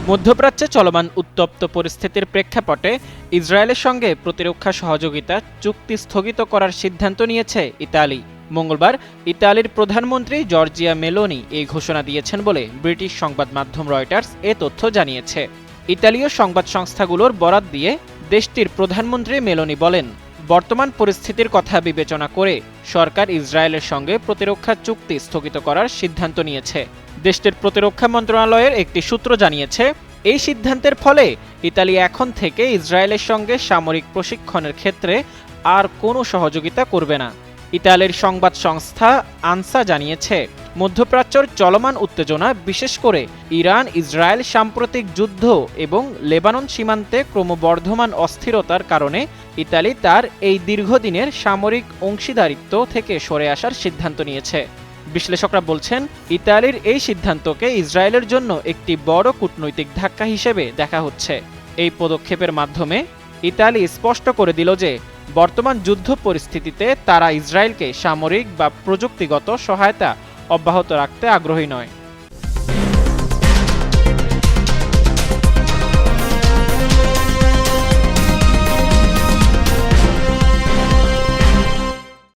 মধ্যপ্রাচ্যে চলমান উত্তপ্ত পরিস্থিতির প্রেক্ষাপটে ইসরায়েলের সঙ্গে প্রতিরক্ষা সহযোগিতা চুক্তি স্থগিত করার সিদ্ধান্ত নিয়েছে ইতালি। মঙ্গলবার ইতালির প্রধানমন্ত্রী জর্জিয়া মেলোনি এই ঘোষণা দিয়েছেন বলে ব্রিটিশ সংবাদ মাধ্যম রয়টার্স এ তথ্য জানিয়েছে। ইতালীয় সংবাদ সংস্থাগুলোর বরাত দিয়ে দেশটির প্রধানমন্ত্রী মেলোনি বলেন, বর্তমান পরিস্থিতির কথা বিবেচনা করে সরকার ইসরায়েলের সঙ্গে প্রতিরক্ষা চুক্তি স্থগিত করার সিদ্ধান্ত নিয়েছে। দেশটির প্রতিরক্ষা মন্ত্রণালয়ের একটি সূত্র জানিয়েছে, এই সিদ্ধান্তের ফলে ইতালি এখন থেকে ইসরায়েলের সঙ্গে সামরিক প্রশিক্ষণের ক্ষেত্রে আর কোনো সহযোগিতা করবে না। ইতালির সংবাদ সংস্থা আনসা জানিয়েছে, মধ্যপ্রাচ্যের চলমান উত্তেজনা, বিশেষ করে ইরান ইসরায়েল সাম্প্রতিক যুদ্ধ এবং লেবানন সীমান্তে ক্রমবর্ধমান অস্থিরতার কারণে ইতালি তার এই দীর্ঘদিনের সামরিক অংশীদারিত্ব থেকে সরে আসার সিদ্ধান্ত নিয়েছে। বিশ্লেষকরা বলছেন, ইতালির এই সিদ্ধান্তকে ইসরায়েলের জন্য একটি বড় কূটনৈতিক ধাক্কা হিসেবে দেখা হচ্ছে। এই পদক্ষেপের মাধ্যমে ইতালি স্পষ্ট করে দিল যে বর্তমান যুদ্ধ পরিস্থিতিতে তারা ইসরায়েলকে সামরিক বা প্রযুক্তিগত সহায়তা অব্যাহত রাখতে আগ্রহী নয়।